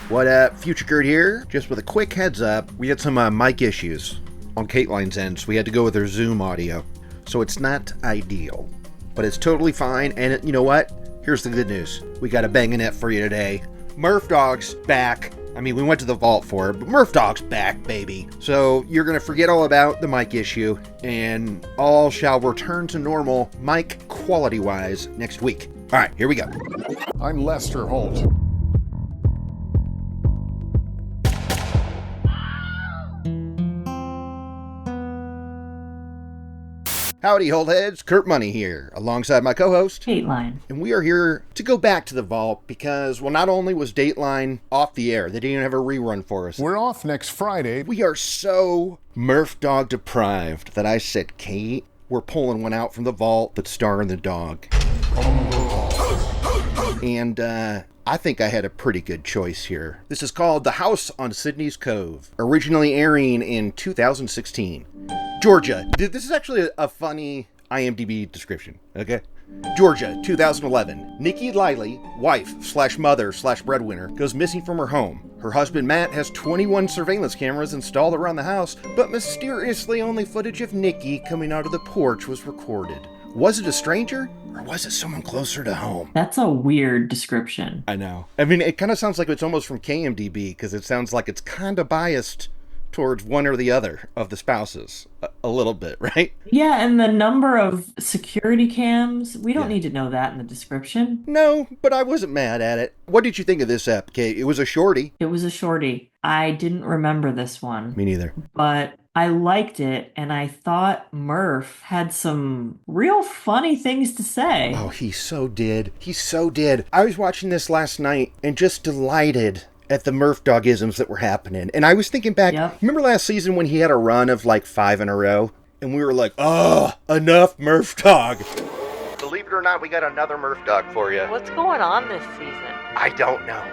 What up, Future Gerd here. Just with a quick heads up, we had some mic issues on Kateline's end, so we had to go with her Zoom audio. So it's not ideal, but it's totally fine. And you know what? Here's the good news. We got a banging it for you today. Murphdog's back. I mean, we went to the vault for it, but Murphdog's back, baby. So you're going to forget all about the mic issue, and all shall return to normal mic quality-wise next week. All right, here we go. I'm Lester Holt. Howdy, Holdheads. Kurt Money here, alongside my co-host, Kateline. And we are here to go back to the vault because, well, not only was Dateline off the air, they didn't even have a rerun for us. We're off next Friday. We are so Murphdog deprived that I said, Kate, we're pulling one out from the vault that's starring the dog. And, I think I had a pretty good choice here. This is called The House on Sidney's Cove, originally airing in 2016. Georgia. This is actually a funny IMDb description, okay? Georgia, 2011. Nique Leili, wife/mother/breadwinner, goes missing from her home. Her husband Matt has 21 surveillance cameras installed around the house, but mysteriously only footage of Nique coming out of the porch was recorded. Was it a stranger, or was it someone closer to home? That's a weird description. I know. I mean, it kind of sounds like it's almost from KMDB, because it sounds like it's kind of biased towards one or the other of the spouses. A little bit, right? Yeah, and the number of security cams, we don't need to know that in the description. No, but I wasn't mad at it. What did you think of this ep, Kate? It was a shorty. It was a shorty. I didn't remember this one. Me neither. But I liked it, and I thought Murph had some real funny things to say. Oh, he so did. He so did. I was watching this last night and just delighted at the Murphdogisms that were happening. And I was thinking back, Remember last season when he had a run of like 5 in a row? And we were like, oh, enough Murphdog. Believe it or not, we got another Murphdog for you. What's going on this season? I don't know.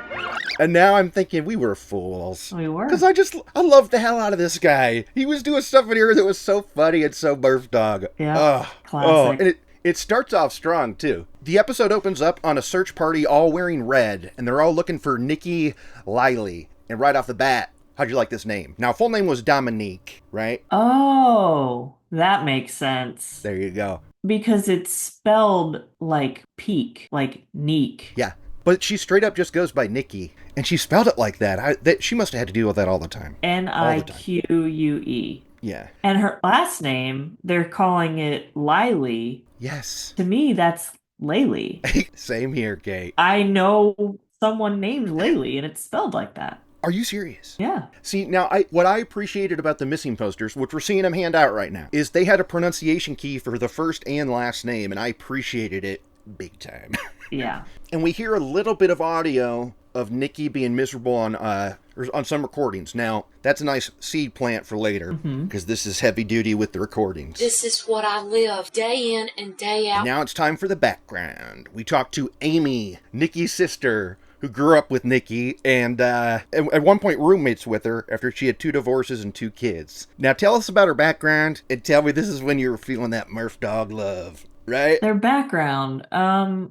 And now I'm thinking we were fools. We were. Because I love the hell out of this guy. He was doing stuff in here that was so funny and so Murphdog. Yeah, classic. And it starts off strong, too. The episode opens up on a search party all wearing red, and they're all looking for Nique Leili. And right off the bat, how'd you like this name? Now, full name was Dominique, right? Oh, that makes sense. There you go. Because it's spelled like peak, like Nique. Yeah, but she straight up just goes by Nique, and she spelled it like that. She must have had to deal with that all the time. Nique. Yeah. And her last name, they're calling it Leili. Yes. To me, that's Leili. Same here, Kate. I know someone named Leili, and it's spelled like that. Are you serious? Yeah. See, now, what I appreciated about the missing posters, which we're seeing them hand out right now, is they had a pronunciation key for the first and last name, and I appreciated it big time. Yeah. And we hear a little bit of audio of Nique being miserable on some recordings. Now, that's a nice seed plant for later, because this is heavy duty with the recordings. This is what I live day in and day out. Now it's time for the background. We talk to Amy, Nicky's sister, who grew up with Nique, and at one point roommates with her after she had 2 divorces and 2 kids. Now tell us about her background, and tell me this is when you were feeling that Murphdog love, right? Their background, I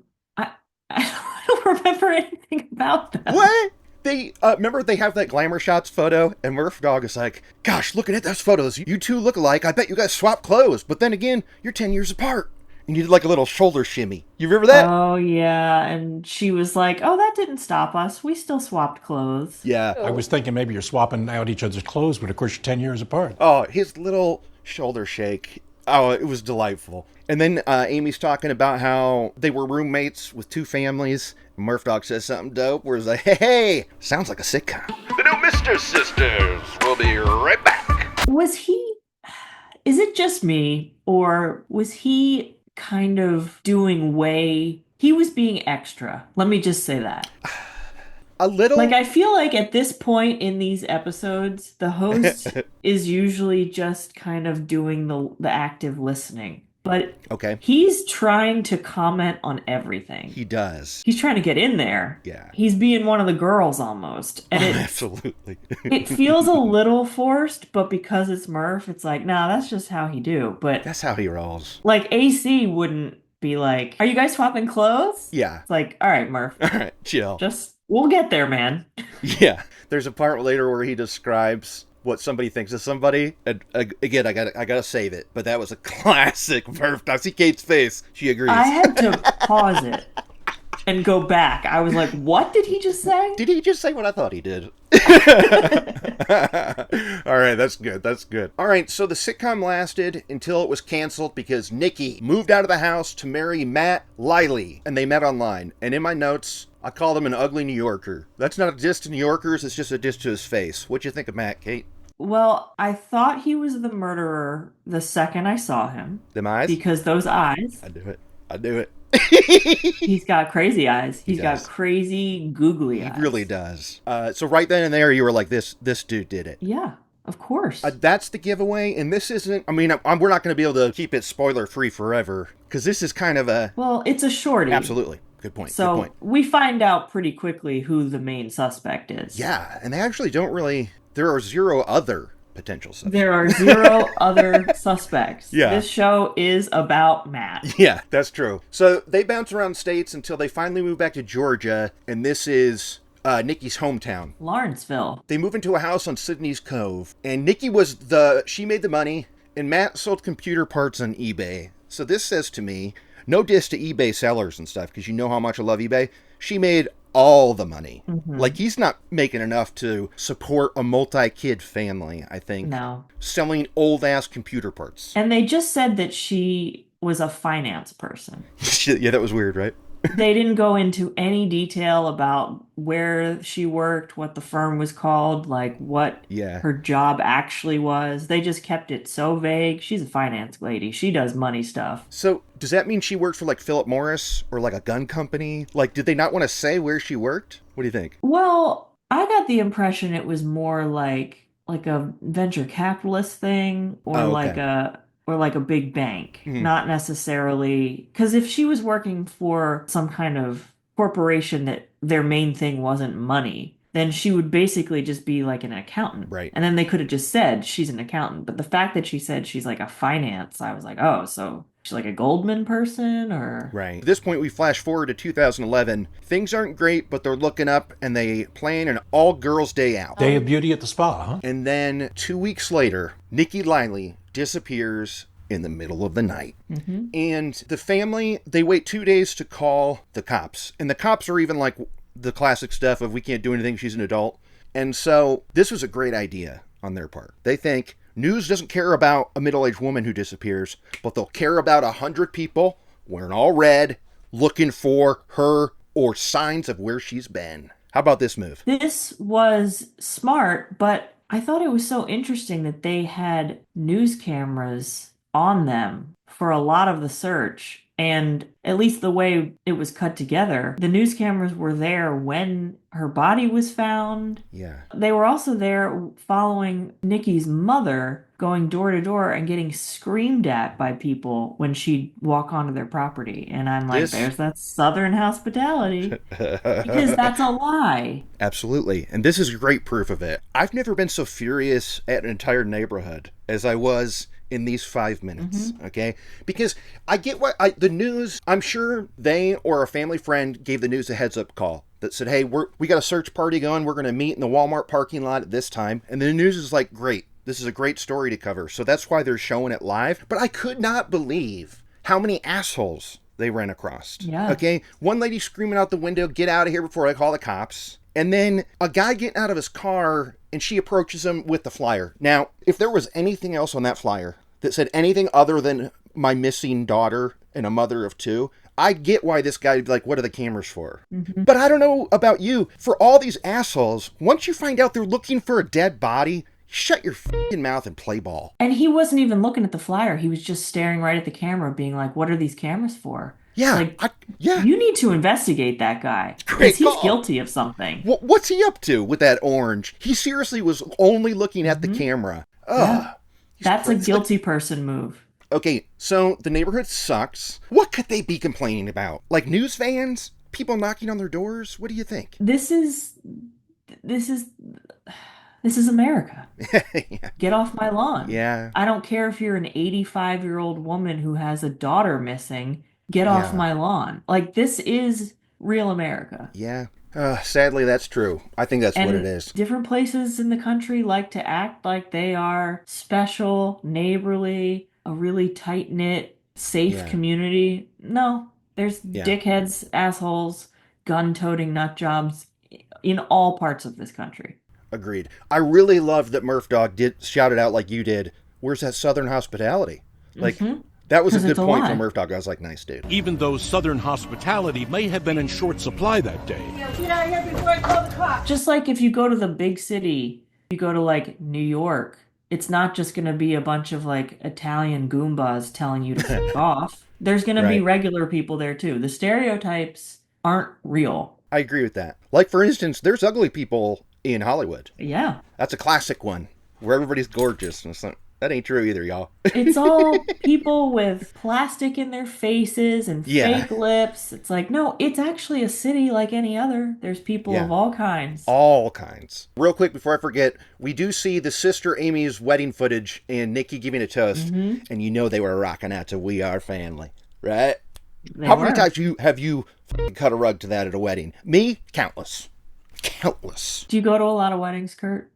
don't remember anything about that. What? They, remember they have that Glamour Shots photo, and Murphdog is like, gosh, looking at those photos, you two look alike, I bet you guys swapped clothes, but then again, you're 10 years apart. And you did like a little shoulder shimmy. You remember that? Oh, yeah, and she was like, oh, that didn't stop us. We still swapped clothes. Yeah. I was thinking maybe you're swapping out each other's clothes, but of course you're 10 years apart. Oh, his little shoulder shake. Oh, it was delightful. And then Amy's talking about how they were roommates with 2 families. Murphdog says something dope where he's like, hey, sounds like a sitcom. The new Mr. Sisters. We'll be right back. Is it just me, or was he kind of he was being extra? Let me just say that. A little? Like, I feel like at this point in these episodes, the host is usually just kind of doing the active listening. But he's trying to comment on everything. He does. He's trying to get in there. Yeah. He's being one of the girls almost. And absolutely. It feels a little forced, but because it's Murph, it's like, nah, that's just how he do. But that's how he rolls. Like, AC wouldn't be like, are you guys swapping clothes? Yeah. It's like, all right, Murph. All right, chill. We'll get there, man. Yeah. There's a part later where he describes what somebody thinks of somebody. And again, I gotta save it. But that was a classic Murphdog. See Kate's face. She agrees. I had to pause it and go back. I was like, what did he just say? Did he just say what I thought he did? All right, that's good. That's good. All right, so the sitcom lasted until it was canceled because Nique moved out of the house to marry Nique Leili, and they met online. And in my notes, I called him an ugly New Yorker. That's not a diss to New Yorkers, it's just a diss to his face. What'd you think of Matt, Kate? Well, I thought he was the murderer the second I saw him. Them eyes? Because those eyes. I do it. He's got crazy eyes. He's got crazy googly eyes. He really does. So right then and there, you were like, this dude did it. Yeah, of course. That's the giveaway, and this isn't, I mean, we're not going to be able to keep it spoiler-free forever, because this is kind of a... Well, it's a shorty. Absolutely. Good point. So Good point. we find out pretty quickly who the main suspect is. Yeah, and they actually don't really... There are zero other potential suspects. There are zero other suspects. Yeah. This show is about Matt. Yeah, that's true. So they bounce around states until they finally move back to Georgia, and this is Nique's hometown. Lawrenceville. They move into a house on Sidney's Cove, and Nique she made the money, and Matt sold computer parts on eBay. So this says to me, no diss to eBay sellers and stuff, because you know how much I love eBay. She made all the money. Mm-hmm. Like, he's not making enough to support a multi-kid family, I think. No. Selling old-ass computer parts. And they just said that she was a finance person. Yeah, that was weird, right? They didn't go into any detail about where she worked, what the firm was called, like what her job actually was. They just kept it so vague. She's a finance lady. She does money stuff. So does that mean she worked for like Philip Morris or like a gun company? Like, did they not want to say where she worked? What do you think? Well, I got the impression it was more like a venture capitalist thing or like a big bank, not necessarily, because if she was working for some kind of corporation that their main thing wasn't money, then she would basically just be like an accountant. Right. And then they could have just said she's an accountant. But the fact that she said she's like a finance, I was like, oh, so she's like a Goldman person or... Right. At this point, we flash forward to 2011. Things aren't great, but they're looking up, and they plan an all-girls day out. Day of beauty at the spa, huh? And then 2 weeks later, Nique Leili disappears in the middle of the night. Mm-hmm. And the family, they wait 2 days to call the cops. And the cops are even like the classic stuff of we can't do anything, she's an adult. And so this was a great idea on their part. They think news doesn't care about a middle-aged woman who disappears, but they'll care about 100 people wearing all red looking for her or signs of where she's been. How about this move? This was smart, but I thought it was so interesting that they had news cameras on them for a lot of the search. And at least the way it was cut together, the news cameras were there when her body was found. Yeah. They were also there following Nique's mother, going door to door and getting screamed at by people when she'd walk onto their property. And I'm like, there's that Southern hospitality. Because that's a lie. Absolutely. And this is great proof of it. I've never been so furious at an entire neighborhood as I was in these 5 minutes, okay? Because I get the news, I'm sure they or a family friend gave the news a heads-up call that said, hey, we got a search party going, we're going to meet in the Walmart parking lot at this time. And the news is like, great, this is a great story to cover. So that's why they're showing it live. But I could not believe how many assholes they ran across. Yeah. Okay? One lady screaming out the window, get out of here before I call the cops. And then a guy getting out of his car, and she approaches him with the flyer. Now, if there was anything else on that flyer that said anything other than my missing daughter and a mother of two, I get why this guy would be like, what are the cameras for? Mm-hmm. But I don't know about you. For all these assholes, once you find out they're looking for a dead body, shut your f***ing mouth and play ball. And he wasn't even looking at the flyer. He was just staring right at the camera, being like, what are these cameras for? Yeah. You need to investigate that guy. Because he's guilty of something. What's he up to with that orange? He seriously was only looking at the camera. Yeah. That's a guilty person move. Okay, so the neighborhood sucks. What could they be complaining about? Like news vans? People knocking on their doors? What do you think? This is America. Yeah. Get off my lawn. Yeah. I don't care if you're an 85-year-old woman who has a daughter missing. Get off my lawn. Like, this is real America. Yeah. Sadly, that's true. I think that's what it is. Different places in the country like to act like they are special, neighborly, a really tight-knit, safe community. No, there's dickheads, assholes, gun-toting nut jobs in all parts of this country. Agreed. I really loved that Murphdog did shout it out like you did. Where's that Southern hospitality? Like, that was a good point from Murphdog. I was like, nice, dude. Even though Southern hospitality may have been in short supply that day. Get out here before I call the cops. Just like if you go to the big city, you go to like New York, it's not just going to be a bunch of like Italian Goombas telling you to fuck off. There's going to be regular people there too. The stereotypes aren't real. I agree with that. Like, for instance, there's ugly people in Hollywood. Yeah. That's a classic one where everybody's gorgeous. And it's like, that ain't true either, y'all. It's all people with plastic in their faces and fake lips. It's like, no, it's actually a city like any other. There's people of all kinds. All kinds. Real quick before I forget, we do see the sister Amy's wedding footage and Nikki giving a toast. And you know they were rocking out to We Are Family, right? How many times have you cut a rug to that at a wedding? Me? Countless. Countless. Do you go to a lot of weddings, Kurt?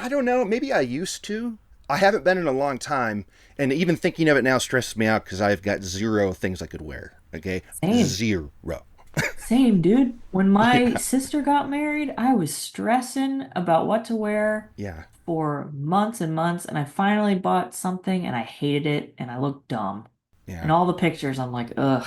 I don't know. Maybe I used to. I haven't been in a long time. And even thinking of it now stresses me out because I've got 0 things I could wear. Okay? Same. 0. Same, dude. When my sister got married, I was stressing about what to wear for months and months. And I finally bought something and I hated it and I looked dumb. Yeah. And all the pictures, I'm like, ugh.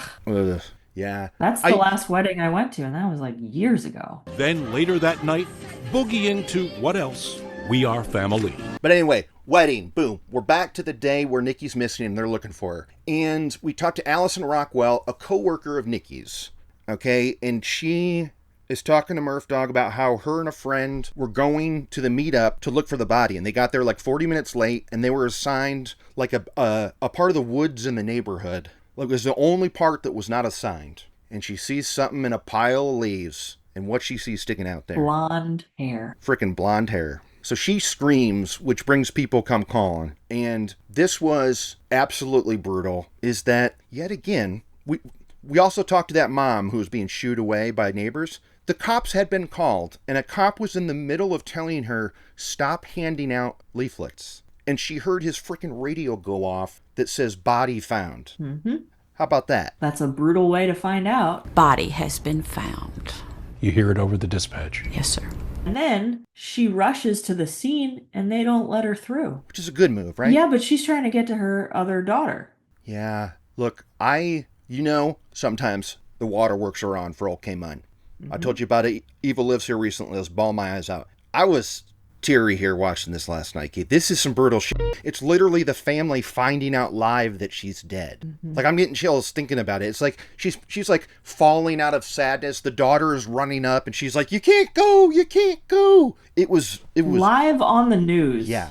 Yeah. That's the last wedding I went to, and that was like years ago. Then later that night, boogie into what else? We Are Family. But anyway, wedding, boom. We're back to the day where Nikki's missing and they're looking for her. And we talked to Allison Rockwell, a co-worker of Nikki's. Okay? And she is talking to Murphdog about how her and a friend were going to the meetup to look for the body. And they got there like 40 minutes late, and they were assigned like a part of the woods in the neighborhood. Like, it was the only part that was not assigned. And she sees something in a pile of leaves. And what she sees sticking out there? Blonde hair. Frickin' blonde hair. So she screams, which brings people come calling. And this was absolutely brutal, is that, yet again, we also talked to that mom who was being shooed away by neighbors. The cops had been called, and a cop was in the middle of telling her, stop handing out leaflets. And she heard his frickin' radio go off that says, body found. How about that? That's a brutal way to find out. Body has been found. You hear it over the dispatch. Yes, sir. And then she rushes to the scene and they don't let her through. Which is a good move, right? Yeah, but she's trying to get to her other daughter. Yeah. Look, sometimes the waterworks are on for old K-Mine. I told you about it. Evil Lives Here recently. Let's bawl my eyes out. I was teary here watching this last night, Keith. This is some brutal shit. It's literally the family finding out live that she's dead. Like, I'm getting chills thinking about it. It's like she's like falling out of sadness. The daughter is running up and she's like, you can't go. It was live on the news. Yeah.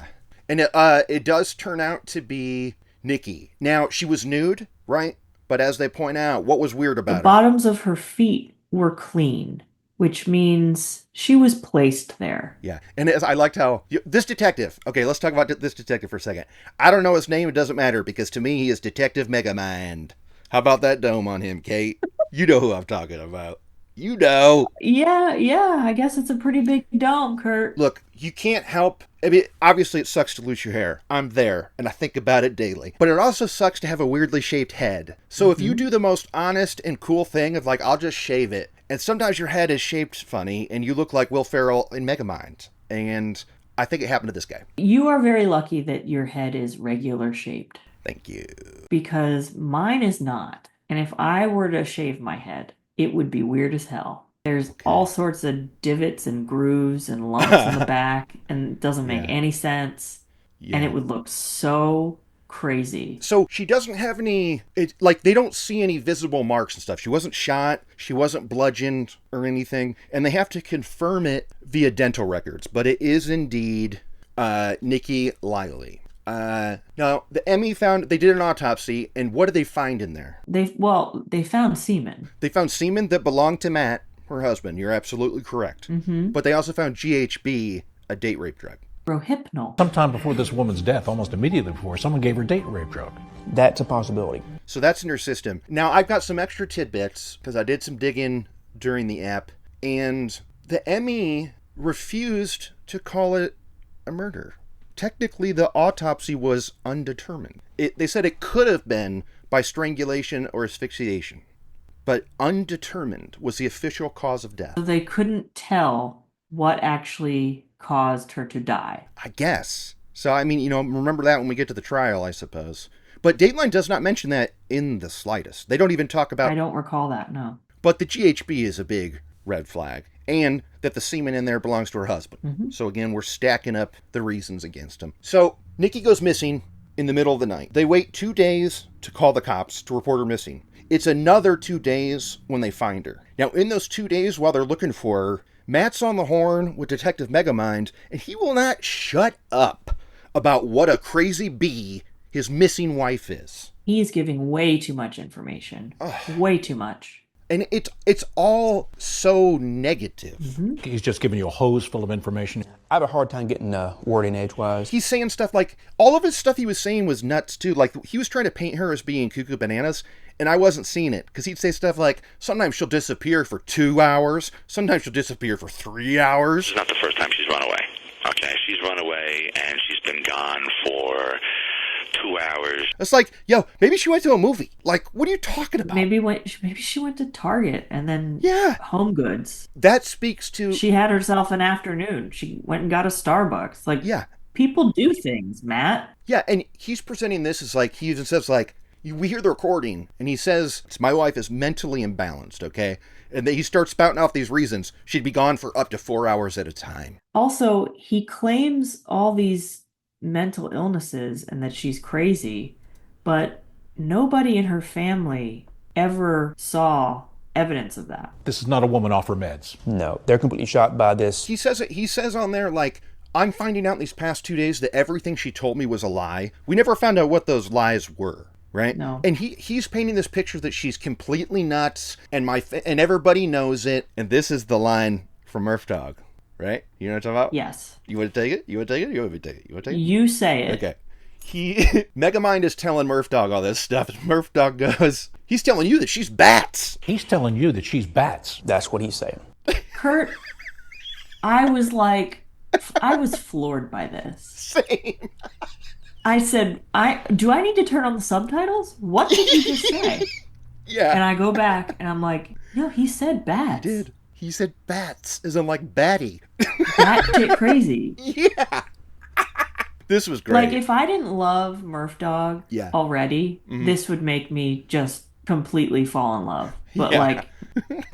And it does turn out to be Nikki. Now, she was nude, right? But as they point out, what was weird about her? The bottoms of her feet were clean, which means she was placed there. Yeah. And I liked how this detective, okay, let's talk about this detective for a second. I don't know his name. It doesn't matter because to me, he is Detective Megamind. How about that dome on him, Kate? You know who I'm talking about. You know. Yeah. I guess it's a pretty big dome, Kurt. Look, you can't help. I mean, obviously it sucks to lose your hair. I'm there, and I think about it daily. But it also sucks to have a weirdly shaped head. So if you do the most honest and cool thing of like, I'll just shave it. And sometimes your head is shaped funny, and you look like Will Ferrell in Megamind. And I think it happened to this guy. You are very lucky that your head is regular shaped. Thank you. Because mine is not. And if I were to shave my head, it would be weird as hell. There's all sorts of divots and grooves and lumps in the back, and it doesn't make any sense. Yeah. And it would look so crazy. So she doesn't have any, they don't see any visible marks and stuff. She wasn't shot. She wasn't bludgeoned or anything. And they have to confirm it via dental records. But it is indeed Nique Leili. Now, the Emmy they did an autopsy, and what did they find in there? They found semen. They found semen that belonged to Matt, her husband. You're absolutely correct. But they also found GHB, a date rape drug. Rohypnol. Sometime before this woman's death, almost immediately before, someone gave her date rape drug. That's a possibility. So that's in her system. Now, I've got some extra tidbits, because I did some digging during the ep, and the ME refused to call it a murder. Technically, the autopsy was undetermined. They said it could have been by strangulation or asphyxiation, but undetermined was the official cause of death. So they couldn't tell what actually caused her to die. I guess. So, I mean, remember that when we get to the trial, I suppose. But Dateline does not mention that in the slightest. They don't even talk about... I don't recall that, no. But the GHB is a big red flag. And that the semen in there belongs to her husband. Mm-hmm. So again, we're stacking up the reasons against him. So Nique goes missing in the middle of the night. They wait 2 days to call the cops to report her missing. It's another 2 days when they find her. Now, in those 2 days while they're looking for her, Matt's on the horn with Detective Megamind, and he will not shut up about what a crazy bee his missing wife is. He's giving way too much information. Ugh. Way too much. And it's all so negative. Mm-hmm. He's just giving you a hose full of information. I have a hard time getting wording edgewise. He's saying stuff like, all of his stuff he was saying was nuts too. Like, he was trying to paint her as being cuckoo bananas, and I wasn't seeing it. Because he'd say stuff like, sometimes she'll disappear for 2 hours, sometimes she'll disappear for 3 hours. It's not the first time she's run away. Okay, she's run away, and she's been gone for 2 hours. It's like, yo, maybe she went to a movie. Like, what are you talking about? Maybe she went to Target and then Home Goods. That speaks to... She had herself an afternoon. She went and got a Starbucks. Like, yeah. People do things, Matt. Yeah, and he's presenting this as like, he even says like, we hear the recording, and he says, my wife is mentally imbalanced, okay? And then he starts spouting off these reasons. She'd be gone for up to 4 hours at a time. Also, he claims all these mental illnesses and that she's crazy, but nobody in her family ever saw evidence of that. This is not a woman off her meds. No, they're completely shocked by this. He says on there, like, I'm finding out in these past 2 days that everything she told me was a lie. We never found out what those lies were, right? No. And he's painting this picture that she's completely nuts, and and everybody knows it. And this is the line from Murphdog. Right? You know what I'm talking about? Yes. You want to take it? You want to take it? You want me to take it? You want to take it? You say it. Okay. Megamind is telling Murphdog all this stuff. And Murphdog goes, he's telling you that she's bats. He's telling you that she's bats. That's what he's saying. Kurt, I was floored by this. Same. I said, do I need to turn on the subtitles? What did you just say? Yeah. And I go back and I'm like, no, he said bats. He did. He said bats, as in like batty. That shit crazy. Yeah. This was great. Like, if I didn't love Murphdog already, this would make me just completely fall in love. But like,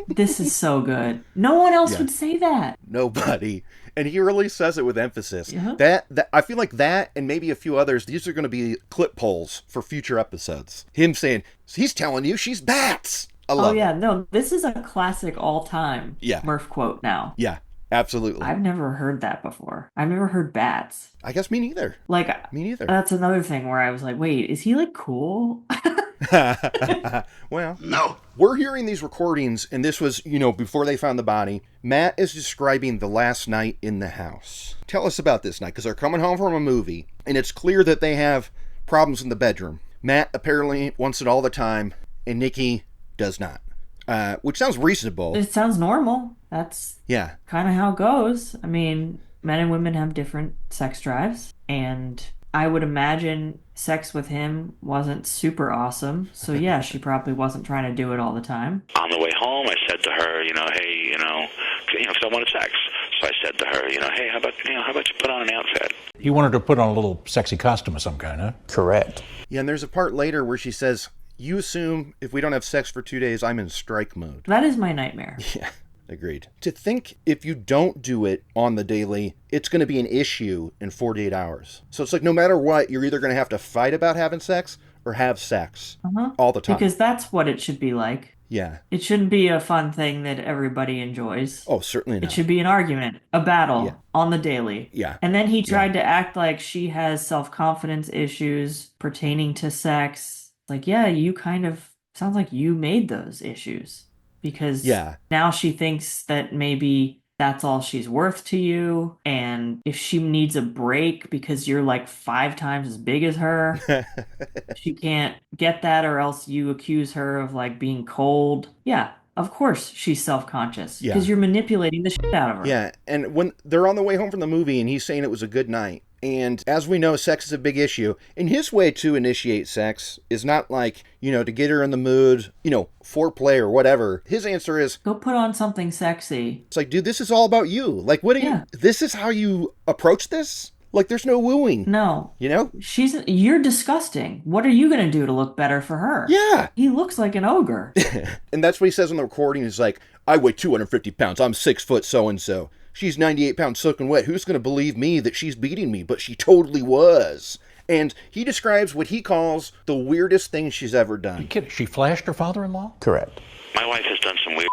this is so good. No one else would say that. Nobody. And he really says it with emphasis. Yeah. That I feel like that and maybe a few others, these are going to be clip polls for future episodes. Him saying, he's telling you she's bats. I love it. No, this is a classic all-time Murph quote now. Yeah, absolutely. I've never heard that before. I've never heard bats. I guess me neither. Like, me neither. That's another thing where I was like, wait, is he like cool? Well, no. We're hearing these recordings, and this was, before they found the body. Matt is describing the last night in the house. Tell us about this night, because they're coming home from a movie, and it's clear that they have problems in the bedroom. Matt apparently wants it all the time, and Nique does not. Which sounds reasonable. It sounds normal. That's kind of how it goes. I mean, men and women have different sex drives, and I would imagine sex with him wasn't super awesome. So yeah, she probably wasn't trying to do it all the time. On the way home, I said to her, hey, because I wanted sex. So I said to her, hey, how about you put on an outfit? He wanted to put on a little sexy costume of some kind, huh? Correct. Yeah, and there's a part later where she says, you assume if we don't have sex for 2 days, I'm in strike mode. That is my nightmare. Yeah, agreed. To think if you don't do it on the daily, it's going to be an issue in 48 hours. So it's like no matter what, you're either going to have to fight about having sex or have sex all the time. Because that's what it should be like. Yeah. It shouldn't be a fun thing that everybody enjoys. Oh, certainly not. It should be an argument, a battle on the daily. Yeah. And then he tried to act like she has self-confidence issues pertaining to sex. Like, yeah, you kind of sounds like you made those issues because now she thinks that maybe that's all she's worth to you. And if she needs a break because you're like 5 times as big as her, she can't get that, or else you accuse her of like being cold. Yeah, Of course she's self-conscious. Yeah. Because you're manipulating the shit out of her. Yeah, and when they're on the way home from the movie and he's saying it was a good night, and as we know, sex is a big issue, and his way to initiate sex is not like, to get her in the mood, foreplay or whatever. His answer is, go put on something sexy. It's like, dude, this is all about you. Like, what do you, this is how you approach this? Like, there's no wooing. No. You're disgusting. What are you going to do to look better for her? Yeah. He looks like an ogre. And that's what he says on the recording. He's like, I weigh 250 pounds. I'm 6 foot so-and-so. She's 98 pounds soaking wet. Who's going to believe me that she's beating me? But she totally was. And he describes what he calls the weirdest thing she's ever done. You kidding? She flashed her father-in-law? Correct. My wife has done some weird.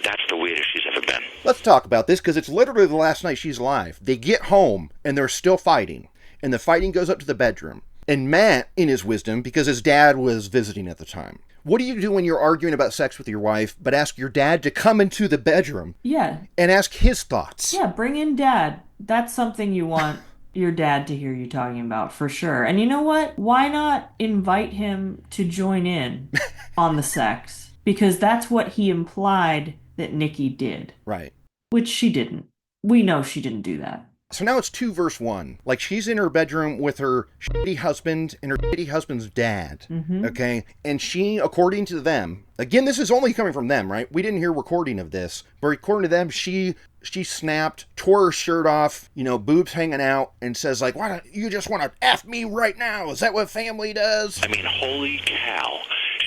That's the weirdest she's ever been. Let's talk about this, because it's literally the last night she's alive. They get home, and they're still fighting. And the fighting goes up to the bedroom. And Matt, in his wisdom, because his dad was visiting at the time, what do you do when you're arguing about sex with your wife, but ask your dad to come into the bedroom? Yeah. And ask his thoughts? Yeah, bring in dad. That's something you want your dad to hear you talking about, for sure. And you know what? Why not invite him to join in on the sex? Because that's what he implied that Nique did. Right. Which she didn't. We know she didn't do that. So now it's 2 verse 1. Like, she's in her bedroom with her shitty husband and her shitty husband's dad. Mm-hmm. Okay? And she, according to them, again, this is only coming from them, right? We didn't hear recording of this. But according to them, she snapped, tore her shirt off, boobs hanging out, and says, like, why don't you just want to F me right now? Is that what family does? I mean, holy cow.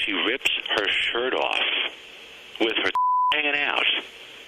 She rips her shirt off with her hanging out.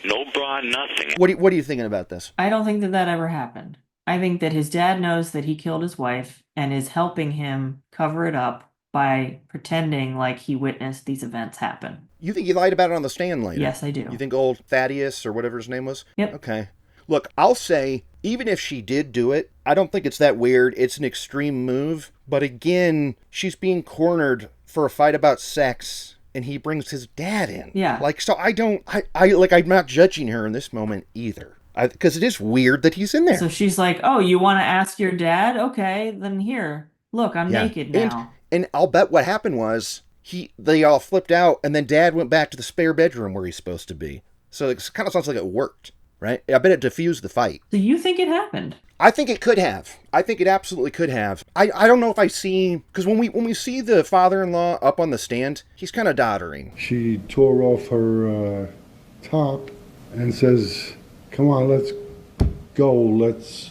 No bra, nothing. What are you thinking about this? I don't think that ever happened. I think that his dad knows that he killed his wife and is helping him cover it up by pretending like he witnessed these events happen. You think he lied about it on the stand later? Yes, I do. You think old Thaddeus or whatever his name was? Yep. Okay. Look, I'll say, even if she did do it, I don't think it's that weird. It's an extreme move. But again, she's being cornered for a fight about sex, and he brings his dad in. Yeah. Like, so I'm not judging her in this moment either. Because it is weird that he's in there. So she's like, oh, you want to ask your dad? Okay, then here. Look, I'm naked now. And I'll bet what happened was, they all flipped out, and then dad went back to the spare bedroom where he's supposed to be. So it kind of sounds like it worked, right? I bet it diffused the fight. So you think it happened? I think it could have. I think it absolutely could have. I don't know if I see, because when we see the father-in-law up on the stand, he's kind of doddering. She tore off her top and says, come on, let's go. Let's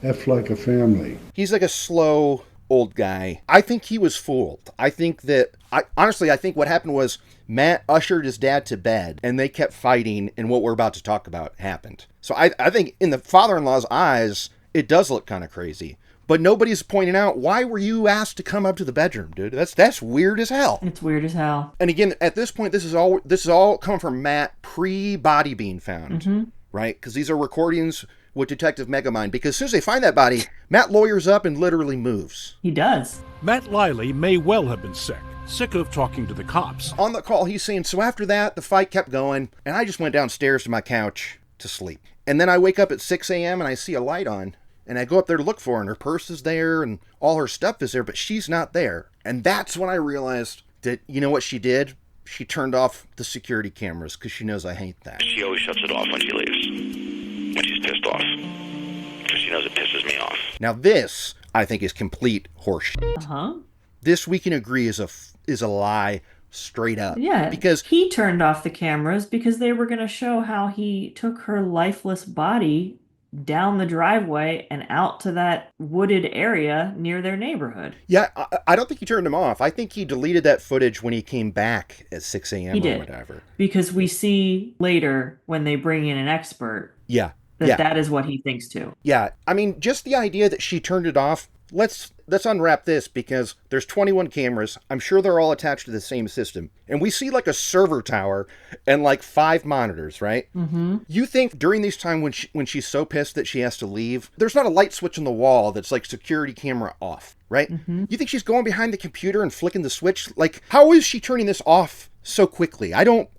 F like a family. He's like a slow old guy. I think he was fooled. I think what happened was Matt ushered his dad to bed, and they kept fighting, and what we're about to talk about happened. So I think in the father-in-law's eyes, it does look kind of crazy. But nobody's pointing out, why were you asked to come up to the bedroom, dude? That's weird as hell. It's weird as hell. And again, at this point, this is all coming from Matt pre-body being found, mm-hmm. right? Because these are recordings with Detective Megamind. Because as soon as they find that body, Matt lawyers up and literally moves. He does. Matt Leili may well have been sick of talking to the cops. On the call, he's saying, so after that, the fight kept going, and I just went downstairs to my couch to sleep. And then I wake up at 6 a.m. and I see a light on, and I go up there to look for her, and her purse is there, and all her stuff is there, but she's not there. And that's when I realized that, you know what she did? She turned off the security cameras, because she knows I hate that. She always shuts it off when she leaves, when she's pissed off, because she knows it pisses me off. Now this, I think, is complete horseshit. Uh-huh. This, we can agree, is a lie straight up. Yeah, because he turned off the cameras because they were going to show how he took her lifeless body down the driveway and out to that wooded area near their neighborhood. Yeah, I don't think he turned them off. I think he deleted that footage when he came back at 6 a.m. He or did, whatever. Because we see later when they bring in an expert that is what he thinks too. Yeah, I mean, just the idea that she turned it off, let's unwrap this, because there's 21 cameras. I'm sure they're all attached to the same system. And we see like a server tower and like 5 monitors, right? Mm-hmm. You think during this time when she's so pissed that she has to leave, there's not a light switch on the wall that's like security camera off, right? Mm-hmm. You think she's going behind the computer and flicking the switch? Like, how is she turning this off so quickly? I don't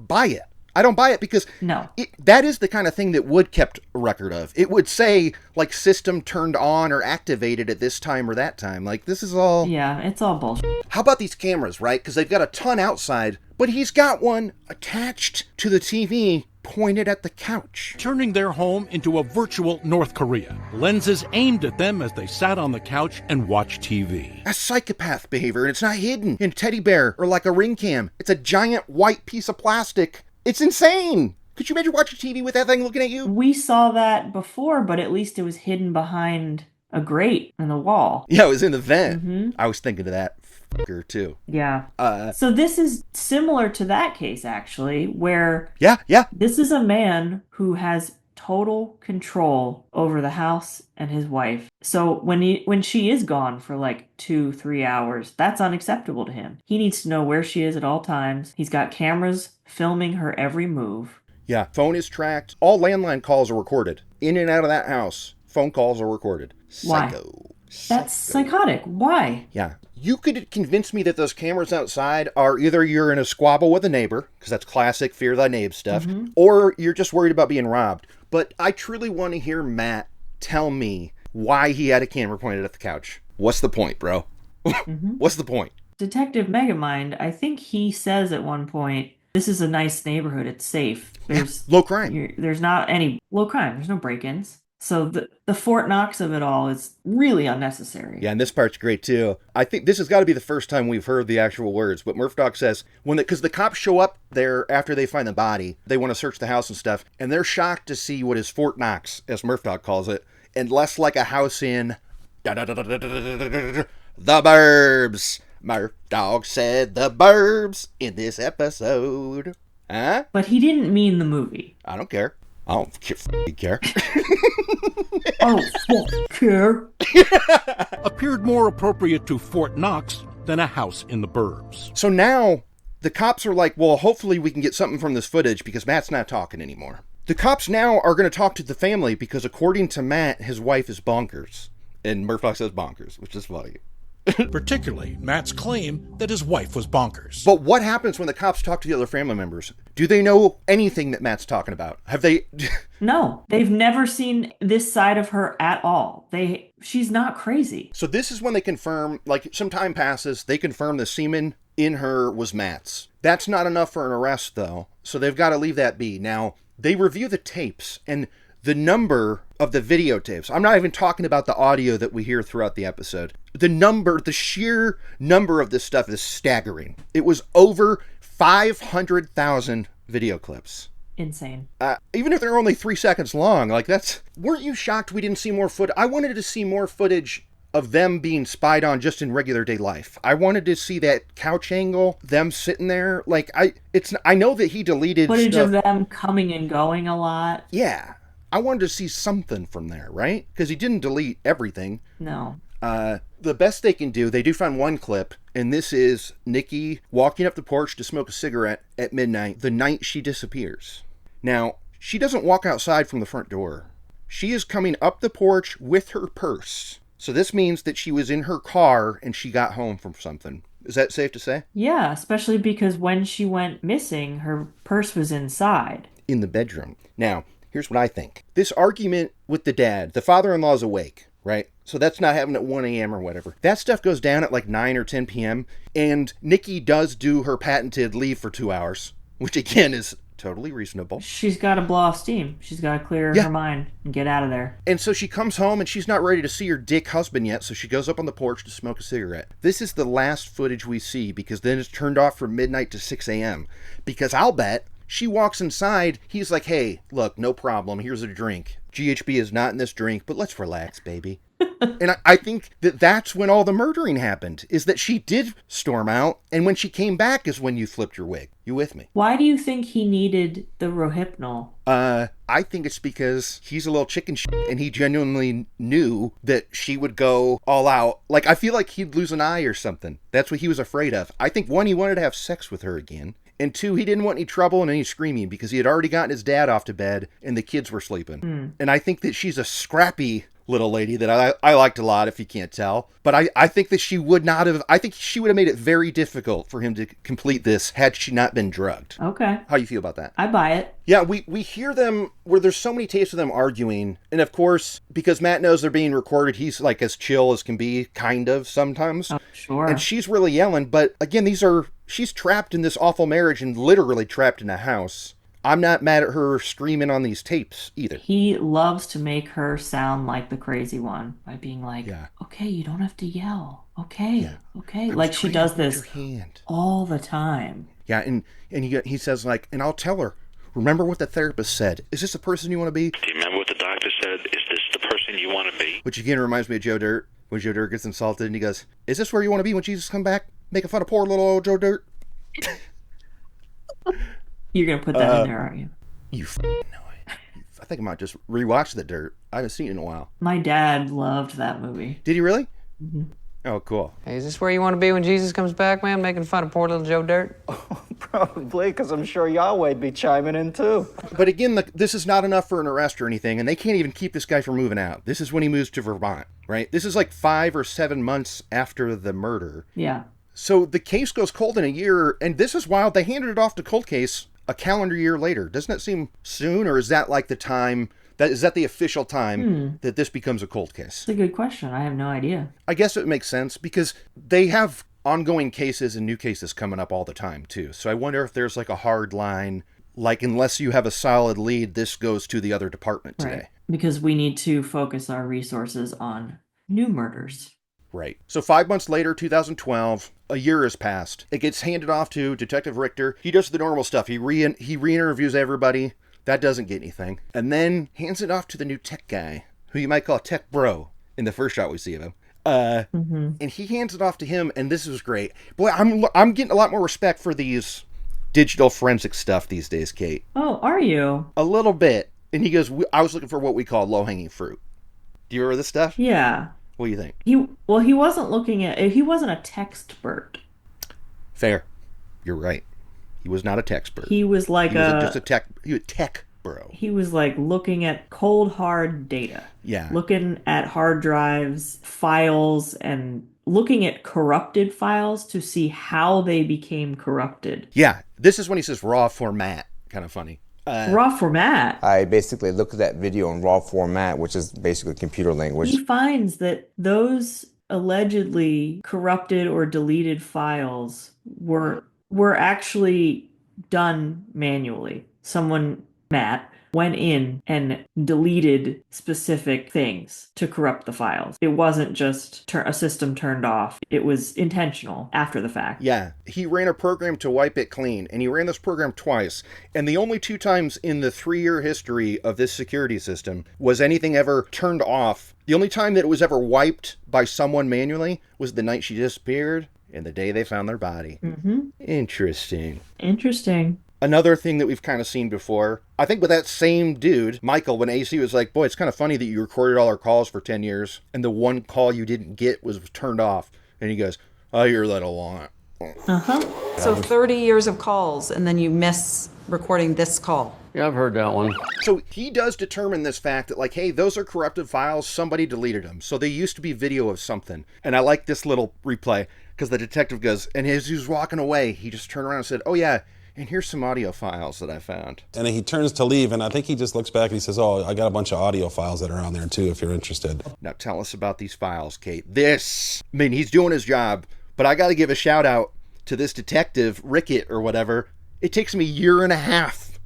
buy it. I don't buy it because no, that is the kind of thing that would kept a record of. It would say, like, system turned on or activated at this time or that time. Like, this is all... Yeah, it's all bullshit. How about these cameras, right? Because they've got a ton outside, but he's got one attached to the TV pointed at the couch. Turning their home into a virtual North Korea. Lenses aimed at them as they sat on the couch and watched TV. That's psychopath behavior, and it's not hidden in a teddy bear or like a ring cam. It's a giant white piece of plastic. It's insane. Could you imagine watching TV with that thing looking at you? We saw that before, but at least it was hidden behind a grate in the wall. Yeah, it was in the vent. Mm-hmm. I was thinking of that fucker too. Yeah. So this is similar to that case, actually, where this is a man who has total control over the house and his wife. So when she is gone for like 2-3 hours, that's unacceptable to him. He needs to know where she is at all times. He's got cameras filming her every move. Yeah, phone is tracked. All landline calls are recorded. In and out of that house, phone calls are recorded. Psycho. That's psychotic. Why? Yeah. You could convince me that those cameras outside are either you're in a squabble with a neighbor, because that's classic fear thy neighbor stuff, or you're just worried about being robbed. But I truly want to hear Matt tell me why he had a camera pointed at the couch. What's the point, bro? What's the point? Detective Megamind, I think he says at one point, this is a nice neighborhood. It's safe. There's low crime. There's not any low crime. There's no break-ins. So the Fort Knox of it all is really unnecessary. Yeah, and this part's great too. I think this has got to be the first time we've heard the actual words. But Murphdog says, because the cops show up there after they find the body, they want to search the house and stuff, and they're shocked to see what is Fort Knox, as Murphdog calls it, and less like a house in the burbs. Murphdog said the burbs in this episode. Huh? But he didn't mean the movie. I don't care. I don't care. I don't care. Appeared more appropriate to Fort Knox than a house in the burbs. So now the cops are like, well, hopefully we can get something from this footage because Matt's not talking anymore. The cops now are going to talk to the family because according to Matt, his wife is bonkers. And Murphdog says bonkers, which is funny. Particularly Matt's claim that his wife was bonkers. But what happens when the cops talk to the other family members? Do they know anything that Matt's talking about? Have they... No, they've never seen this side of her at all. She's not crazy. So this is when they confirm, like some time passes, they confirm the semen in her was Matt's. That's not enough for an arrest though, so they've got to leave that be. Now, they review the tapes and the number of the videotapes. I'm not even talking about the audio that we hear throughout the episode. The sheer number of this stuff is staggering. It was over 500,000 video clips. Insane. Even if they're only 3 seconds long, like weren't you shocked we didn't see more footage? I wanted to see more footage of them being spied on just in regular day life. I wanted to see that couch angle, them sitting there. Like I know that he deleted footage stuff. Of them coming and going a lot. Yeah. I wanted to see something from there, right? Because he didn't delete everything. No. The best they can do, they do find one clip, and this is Nique walking up the porch to smoke a cigarette at midnight, the night she disappears. Now, she doesn't walk outside from the front door. She is coming up the porch with her purse. So this means that she was in her car and she got home from something. Is that safe to say? Yeah, especially because when she went missing, her purse was inside. In the bedroom. Now, here's what I think. This argument with the dad, the father-in-law's awake, right? So that's not happening at 1 a.m. or whatever. That stuff goes down at like 9 or 10 p.m. And Nique does do her patented leave for 2 hours, which again is totally reasonable. She's got to blow off steam. She's got to clear her mind and get out of there. And so she comes home and she's not ready to see her dick husband yet, so she goes up on the porch to smoke a cigarette. This is the last footage we see because then it's turned off from midnight to 6 a.m. Because I'll bet she walks inside, he's like, hey, look, no problem, here's a drink. GHB is not in this drink, but let's relax, baby. And I think that that's when all the murdering happened, is that she did storm out, and when she came back is when you flipped your wig. You with me? Why do you think he needed the Rohypnol? I think it's because he's a little chicken shit, and he genuinely knew that she would go all out. Like, I feel like he'd lose an eye or something. That's what he was afraid of. I think, one, he wanted to have sex with her again. And two, he didn't want any trouble and any screaming because he had already gotten his dad off to bed and the kids were sleeping. And I think that she's a scrappy little lady that I liked a lot, if you can't tell. But I think that she would not have, I think she would have made it very difficult for him to complete this had she not been drugged. Okay. How do you feel about that? I buy it. Yeah, we hear them where there's so many tapes of them arguing. And of course, because Matt knows they're being recorded, he's like as chill as can be, kind of, sometimes. Oh, sure. And she's really yelling. But again, she's trapped in this awful marriage and literally trapped in a house. I'm not mad at her screaming on these tapes either. He loves to make her sound like the crazy one by being like, okay, you don't have to yell. Okay, okay. Like she does this all the time. Yeah, and he says like, and I'll tell her, remember what the therapist said. Is this the person you want to be? Do you remember what the doctor said? Is this the person you want to be? Which again reminds me of Joe Dirt. When Joe Dirt gets insulted and he goes, is this where you want to be when Jesus come back? Making fun of poor little old Joe Dirt? You're going to put that in there, aren't you? You know it. I think I might just rewatch The Dirt. I haven't seen it in a while. My dad loved that movie. Did he really? Mm-hmm. Oh, cool. Hey, is this where you want to be when Jesus comes back, man? Making fun of poor little Joe Dirt? Oh, probably, because I'm sure Yahweh'd be chiming in too. But again, this is not enough for an arrest or anything, and they can't even keep this guy from moving out. This is when he moves to Vermont, right? This is like 5 or 7 months after the murder. Yeah. So the case goes cold in a year, and this is wild. They handed it off to cold case a calendar year later. Doesn't that seem soon, or is that like the time, is that the official time that this becomes a cold case? That's a good question. I have no idea. I guess it makes sense because they have ongoing cases and new cases coming up all the time too. So I wonder if there's like a hard line, like unless you have a solid lead, this goes to the other department today. Right. Because we need to focus our resources on new murders. Right. So 5 months later, 2012, a year has passed. It gets handed off to Detective Richter. He does the normal stuff. He re-interviews everybody. That doesn't get anything. And then hands it off to the new tech guy, who you might call tech bro in the first shot we see of him. And he hands it off to him, and this was great. Boy, I'm getting a lot more respect for these digital forensic stuff these days, Kate. Oh, are you? A little bit. And he goes, I was looking for what we call low-hanging fruit. Do you remember this stuff? Yeah. What do you think? He wasn't a textbert. Fair. You're right. He was not a textbert. He was like he was just a tech bro. He was like looking at cold hard data. Yeah. Looking at hard drives, files, and looking at corrupted files to see how they became corrupted. Yeah. This is when he says raw format. Kind of funny. Raw format. I basically looked at that video in raw format, which is basically computer language. He finds that those allegedly corrupted or deleted files were actually done manually. Someone, Matt, went in and deleted specific things to corrupt the files. It wasn't just a system turned off. It was intentional after the fact. Yeah. He ran a program to wipe it clean, and he ran this program twice. And the only 2 times in the 3-year history of this security system was anything ever turned off. The only time that it was ever wiped by someone manually was the night she disappeared and the day they found their body. Mm-hmm. Interesting. Another thing that we've kind of seen before, I think with that same dude, Michael, when AC was like, boy, it's kind of funny that you recorded all our calls for 10 years and the one call you didn't get was turned off. And he goes, I hear that a lot. Uh-huh. So 30 years of calls and then you miss recording this call. Yeah, I've heard that one. So he does determine this fact that like, hey, those are corrupted files. Somebody deleted them. So they used to be video of something. And I like this little replay because the detective goes, and as he was walking away, he just turned around and said, oh yeah, and here's some audio files that I found. And then he turns to leave, and I think he just looks back and he says, oh, I got a bunch of audio files that are on there too, if you're interested. Now tell us about these files, Kate. He's doing his job, but I got to give a shout out to this detective, Rickett or whatever. It takes me 1.5 years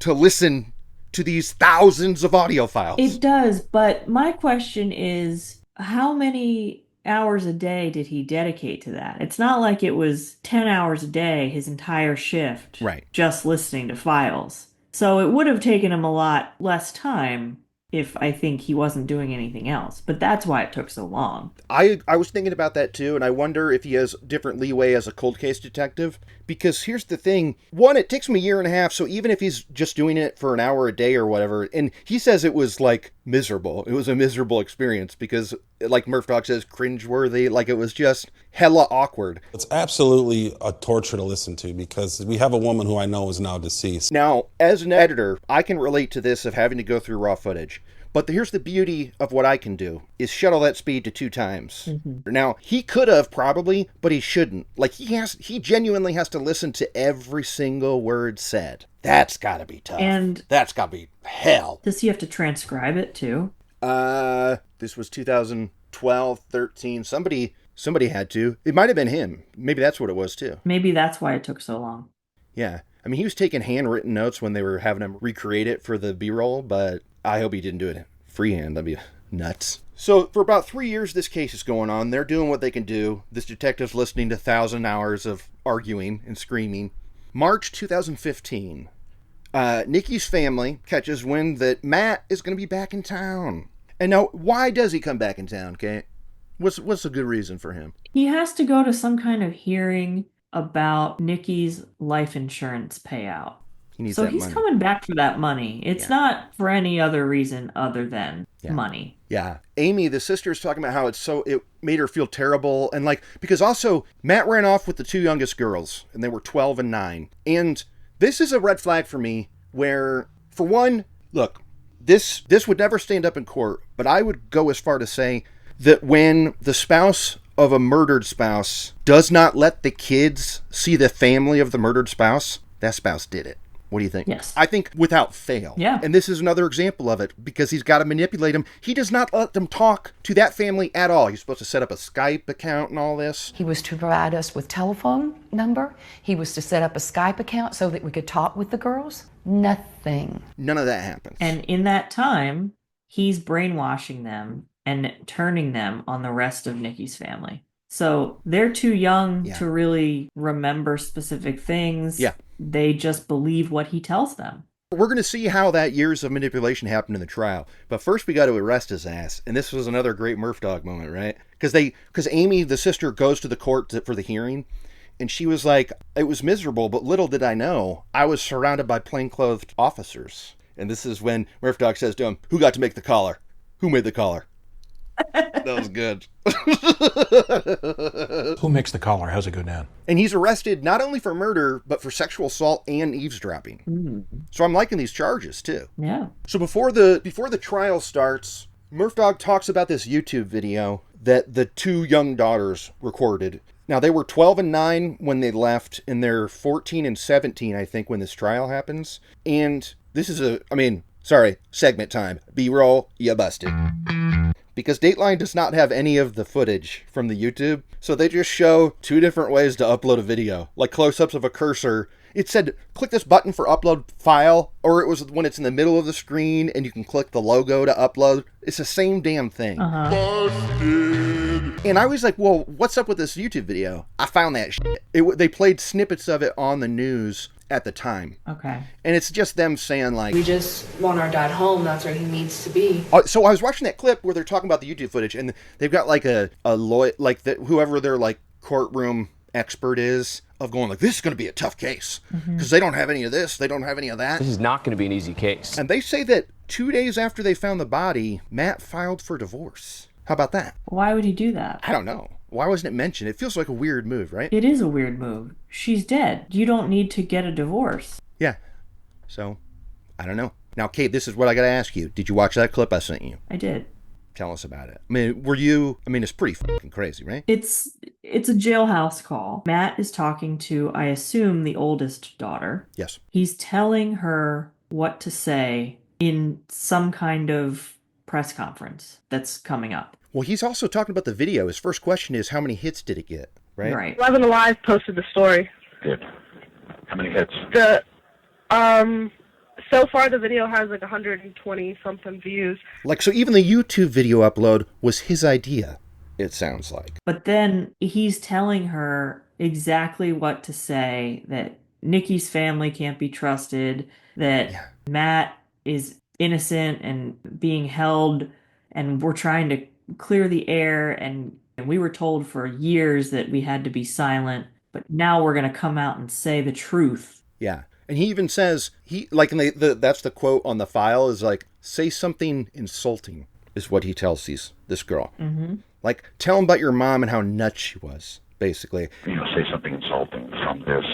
to listen to these thousands of audio files. It does, but my question is, how many hours a day did he dedicate to that? It's not like it was 10 hours a day, his entire shift, right, just listening to files. So it would have taken him a lot less time if I think he wasn't doing anything else. But that's why it took so long. I was thinking about that too, and I wonder if he has different leeway as a cold case detective. Because here's the thing. One, it takes him 1.5 years, so even if he's just doing it for an hour a day or whatever, and he says it was like miserable. It was a miserable experience because, like Murphdog says, cringeworthy. Like it was just hella awkward. It's absolutely a torture to listen to because we have a woman who I know is now deceased. Now, as an editor, I can relate to this of having to go through raw footage. But here's the beauty of what I can do, is shuttle that speed to 2 times. Now, he could have probably, but he shouldn't. Like, he genuinely has to listen to every single word said. That's gotta be tough. And that's gotta be hell. Does he have to transcribe it too? This was 2012, 13. Somebody had to. It might have been him. Maybe that's what it was too. Maybe that's why it took so long. Yeah. I mean, he was taking handwritten notes when they were having him recreate it for the B-roll, but I hope he didn't do it freehand. That'd be nuts. So for about 3 years, this case is going on. They're doing what they can do. This detective's listening to 1,000 hours of arguing and screaming. March 2015, Nique's family catches wind that Matt is going to be back in town. And now, why does he come back in town, Kate? What's a good reason for him? He has to go to some kind of hearing about Nique's life insurance payout. He's money. Coming back for that money. It's not for any other reason other than money. Yeah. Amy, the sister's talking about how it made her feel terrible. And because also Matt ran off with the 2 youngest girls and they were 12 and 9. And this is a red flag for me where, for one, look, this would never stand up in court, but I would go as far to say that when the spouse of a murdered spouse does not let the kids see the family of the murdered spouse, that spouse did it. What do you think? Yes. I think without fail. Yeah. And this is another example of it because he's got to manipulate them. He does not let them talk to that family at all. He's supposed to set up a Skype account and all this. He was to provide us with telephone number. He was to set up a Skype account so that we could talk with the girls. Nothing. None of that happens. And in that time, he's brainwashing them and turning them on the rest of Nique's family. So they're too young to really remember specific things. Yeah. They just believe what he tells them. We're going to see how that years of manipulation happened in the trial. But first we got to arrest his ass. And this was another great Murphdog moment, right? Because Amy, the sister, goes to the court for the hearing. And she was like, it was miserable, but little did I know, I was surrounded by plainclothed officers. And this is when Murphdog says to him, who got to make the collar? Who made the collar? That was good. Who makes the collar? How's it go down? And he's arrested not only for murder, but for sexual assault and eavesdropping. So I'm liking these charges, too. Yeah. So before the trial starts, Murphdog talks about this YouTube video that the 2 young daughters recorded. Now, they were 12 and 9 when they left, and they're 14 and 17, I think, when this trial happens. And this is segment time. B-roll, you busted. Because Dateline does not have any of the footage from the YouTube, so they just show 2 different ways to upload a video. Like close-ups of a cursor. It said, click this button for upload file, or it was when it's in the middle of the screen and you can click the logo to upload. It's the same damn thing. And I was like, well, what's up with this YouTube video? I found that shit. They played snippets of it on the news at the time. Okay. And it's just them saying like, we just want our dad home. That's where he needs to be. So I was watching that clip where they're talking about the YouTube footage, and they've got like a lawyer, like whoever their like courtroom expert is, of going like, this is going to be a tough case because they don't have any of this, they don't have any of that. This is not going to be an easy case. And they say that 2 days after they found the body, Matt filed for divorce. How about that? Why would he do that? I don't know. Why wasn't it mentioned? It feels like a weird move, right? It is a weird move. She's dead. You don't need to get a divorce. Yeah. So, I don't know. Now, Kate, this is what I got to ask you. Did you watch that clip I sent you? I did. Tell us about it. It's pretty fucking crazy, right? It's a jailhouse call. Matt is talking to, I assume, the oldest daughter. Yes. He's telling her what to say in some kind of press conference that's coming up. Well, he's also talking about the video. His first question is, how many hits did it get? Right? Right. 11 Alive posted the story. Good. How many hits? So far the video has like 120 something views. So even the YouTube video upload was his idea, it sounds like. But then he's telling her exactly what to say, that Nique's family can't be trusted, that Matt is innocent and being held, and we're trying to clear the air, and we were told for years that we had to be silent, but now we're going to come out and say the truth. Yeah. And he even says, that's the quote on the file, is like, say something insulting, is what he tells this girl. Mm-hmm. Like, tell him about your mom and how nuts she was, basically. Say something insulting from this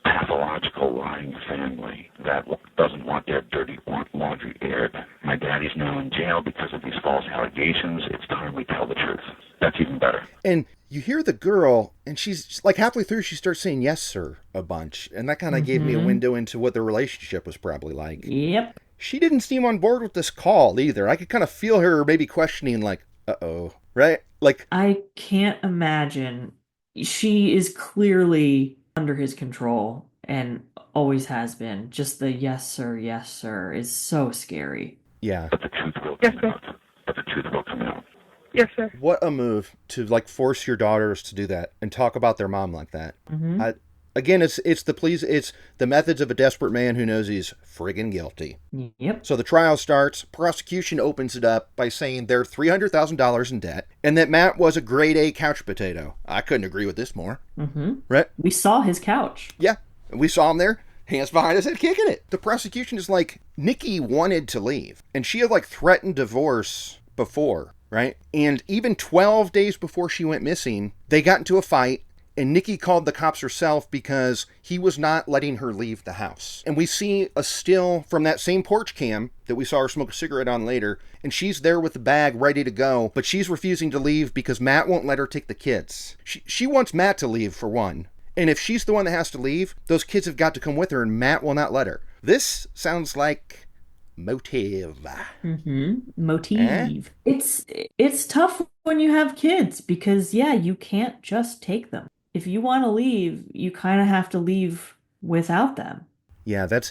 pathological lying family that doesn't want their dirty laundry aired. My daddy's now in jail because of these false allegations. It's time we tell the truth. That's even better. And you hear the girl, and she's like halfway through, she starts saying yes, sir, a bunch. And that kind of gave me a window into what their relationship was probably like. Yep. She didn't seem on board with this call either. I could kind of feel her maybe questioning, like, uh-oh, right? Like, I can't imagine. She is clearly under his control and always has been. Just the yes, sir is so scary. Yeah. But the truth will come out. But the truth will come out. Yes, sir. What a move to, like, force your daughters to do that and talk about their mom like that. Mm-hmm. Again, it's the methods of a desperate man who knows he's friggin' guilty. Yep. So the trial starts. Prosecution opens it up by saying they're $300,000 in debt and that Matt was a grade A couch potato. I couldn't agree with this more. Mm-hmm. Right? We saw his couch. Yeah. We saw him there, hands behind his head, kicking it. The prosecution is like, Nique wanted to leave. And she had, like, threatened divorce before, right? And even 12 days before she went missing, they got into a fight. And Nique called the cops herself because he was not letting her leave the house. And we see a still from that same porch cam that we saw her smoke a cigarette on later. And she's there with the bag ready to go, but she's refusing to leave because Matt won't let her take the kids. She wants Matt to leave, for one. And if she's the one that has to leave, those kids have got to come with her and Matt will not let her. This sounds like motive. Mm-hmm. Motive. It's tough when you have kids because, yeah, you can't just take them. If you want to leave, you kind of have to leave without them. Yeah, that's...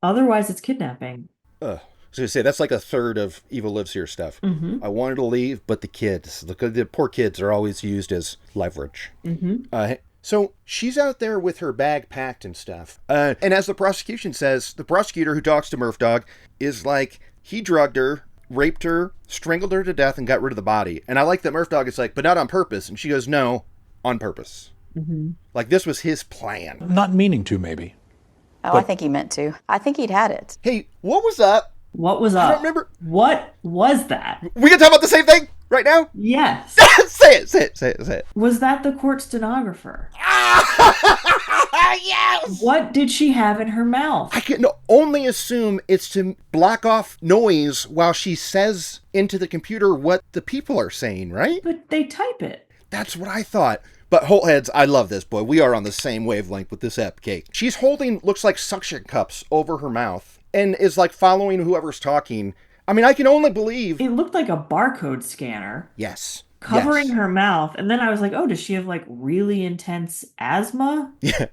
Otherwise, it's kidnapping. I was going to say, that's like a third of Evil Lives Here stuff. Mm-hmm. I wanted to leave, but the kids, the poor kids are always used as leverage. Mm-hmm. So she's out there with her bag packed and stuff. And as the prosecution says, the prosecutor who talks to Murphdog is like, he drugged her, raped her, strangled her to death, and got rid of the body. And I like that Murphdog is like, but not on purpose. And she goes, no, on purpose. Mm-hmm. Like this was his plan. Not meaning to, maybe. Oh, I think he meant to. I think he'd had it. Hey, what was up? What was up? I don't remember. What was that? We can talk about the same thing right now? Yes. Say it. Was that the court stenographer? Yes! What did she have in her mouth? I can only assume it's to block off noise while she says into the computer what the people are saying, right? But they type it. That's what I thought. But Holtheads, I love this, boy. We are on the same wavelength with this ep cake. She's holding, looks like suction cups over her mouth and is like following whoever's talking. I mean, I can only believe... It looked like a barcode scanner. Yes. Covering her mouth. And then I was like, oh, does she have like really intense asthma? Yeah.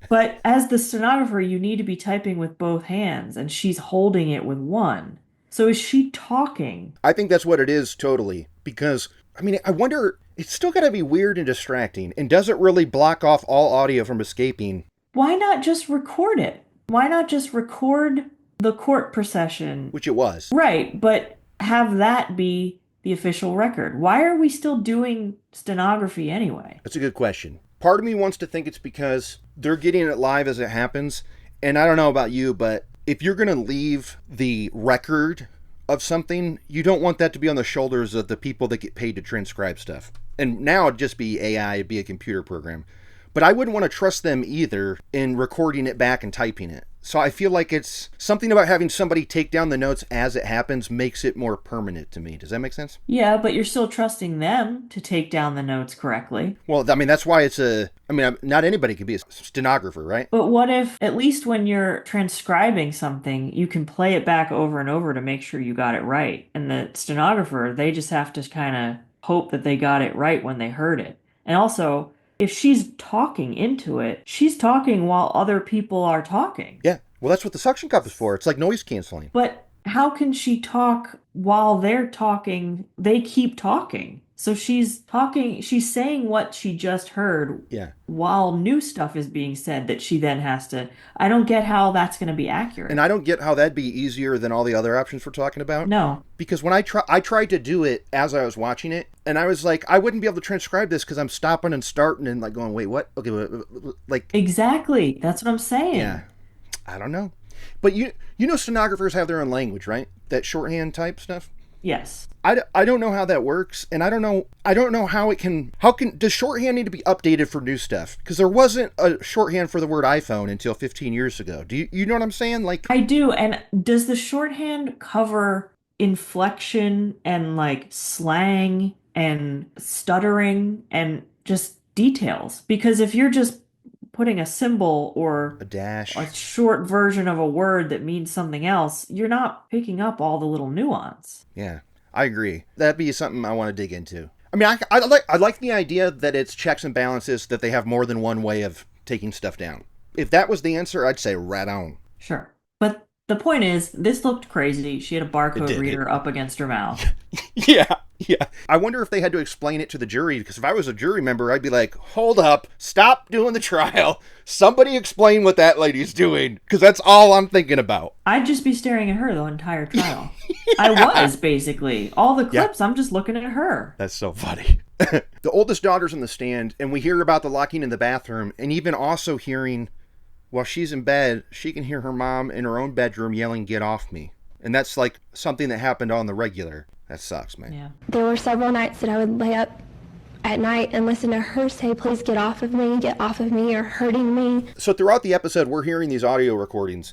But as the stenographer, you need to be typing with both hands and she's holding it with one. So is she talking? I think that's what it is, totally. Because, I mean, I wonder... It's still got to be weird and distracting, and doesn't really block off all audio from escaping. Why not just record it? Why not just record the court procession? Which it was. Right, but have that be the official record. Why are we still doing stenography anyway? That's a good question. Part of me wants to think it's because they're getting it live as it happens, and I don't know about you, but if you're going to leave the record of something, you don't want that to be on the shoulders of the people that get paid to transcribe stuff. And now it'd just be AI, it'd be a computer program. But I wouldn't want to trust them either in recording it back and typing it. So I feel like it's something about having somebody take down the notes as it happens makes it more permanent to me. Does that make sense? Yeah, but you're still trusting them to take down the notes correctly. Well, I mean, that's why not anybody can be a stenographer, right? But what if, at least when you're transcribing something, you can play it back over and over to make sure you got it right. And the stenographer, they just have to kind of hope that they got it right when they heard it. And also, if she's talking into it, she's talking while other people are talking. Yeah. Well, that's what the suction cup is for. It's like noise canceling. But how can she talk while they're talking? They keep talking. So she's talking, she's saying what she just heard while new stuff is being said that she then has to... I don't get how that's going to be accurate. And I don't get how that'd be easier than all the other options we're talking about. No. Because when I tried to do it as I was watching it, and I was like, I wouldn't be able to transcribe this because I'm stopping and starting and like going, wait, what? Okay, like... Exactly. That's what I'm saying. Yeah. I don't know. But you know stenographers have their own language, right? That shorthand type stuff? Yes. I don't know how that works, and I don't know how does shorthand need to be updated for new stuff? Because there wasn't a shorthand for the word iPhone until 15 years ago. Do you know what I'm saying? Like, I do. And does the shorthand cover inflection and like slang and stuttering and just details? Because if you're just putting a symbol or a dash, a short version of a word that means something else, you're not picking up all the little nuance. Yeah. I agree. That'd be something I want to dig into. I mean, I like the idea that it's checks and balances, that they have more than one way of taking stuff down. If that was the answer, I'd say right on. Sure. But the point is, this looked crazy. She had a barcode reader up against her mouth. Yeah. I wonder if they had to explain it to the jury, because if I was a jury member, I'd be like, hold up, stop doing the trial. Somebody explain what that lady's doing, because that's all I'm thinking about. I'd just be staring at her the entire trial. Yeah. I was, basically. All the clips, I'm just looking at her. That's so funny. The oldest daughter's in the stand, and we hear about the locking in the bathroom, and even also hearing, while she's in bed, she can hear her mom in her own bedroom yelling, "Get off me." And that's like something that happened on the regular. That sucks, man. Yeah. There were several nights that I would lay up at night and listen to her say, "Please get off of me, you're hurting me." So throughout the episode, we're hearing these audio recordings.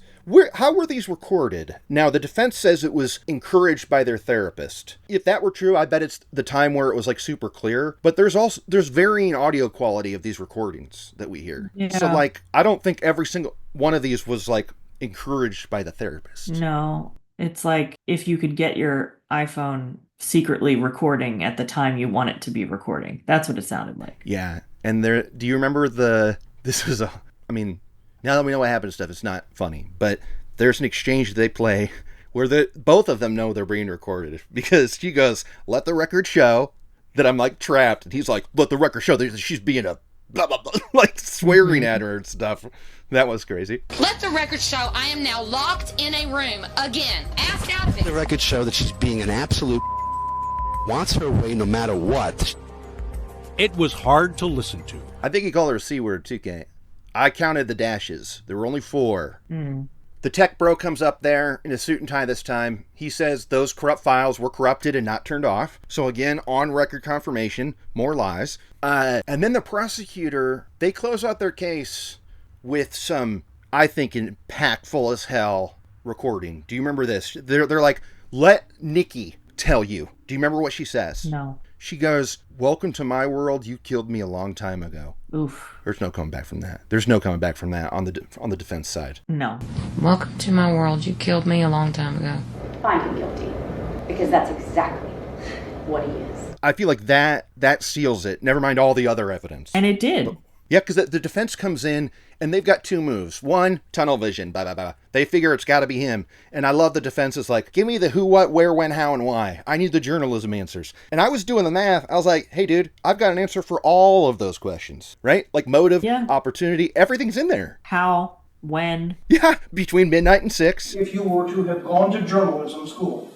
How were these recorded? Now, the defense says it was encouraged by their therapist. If that were true, I bet it's the time where it was like super clear. But there's varying audio quality of these recordings that we hear. Yeah. So like, I don't think every single one of these was like encouraged by the therapist. No. It's like if you could get your iPhone secretly recording at the time you want it to be recording. That's what it sounded like. Yeah. And do you remember now that we know what happened to stuff, it's not funny, but there's an exchange they play where both of them know they're being recorded, because she goes, "Let the record show that I'm like trapped." And he's like, "Let the record show that she's being a blah, blah, blah," like swearing at her and stuff. That was crazy. "Let the record show I am now locked in a room again. Ask out of it." The record show that she's being an absolute wants her way no matter what. It was hard to listen to. I think he called her a C word too, Kate. I counted the dashes. There were only 4. The tech bro comes up there in a suit and tie this time. He says those corrupt files were corrupted and not turned off. So again, on record confirmation, more lies. And then the prosecutor, they close out their case with some, I think, impactful as hell recording. Do you remember this? They're like, "Let Nique tell you." Do you remember what she says? No. She goes, "Welcome to my world. You killed me a long time ago." Oof. There's no coming back from that. There's no coming back from that on the defense side. No. "Welcome to my world. You killed me a long time ago." Find him guilty, because that's exactly what he is. I feel like that seals it. Never mind all the other evidence. And it did. Yeah, because the defense comes in, and they've got 2 moves. 1, tunnel vision, blah, blah, blah. They figure it's got to be him. And I love the defense is like, give me the who, what, where, when, how, and why. I need the journalism answers. And I was doing the math. I was like, hey, dude, I've got an answer for all of those questions, right? Like motive, opportunity, everything's in there. How, when. Yeah, between midnight and 6. If you were to have gone to journalism school,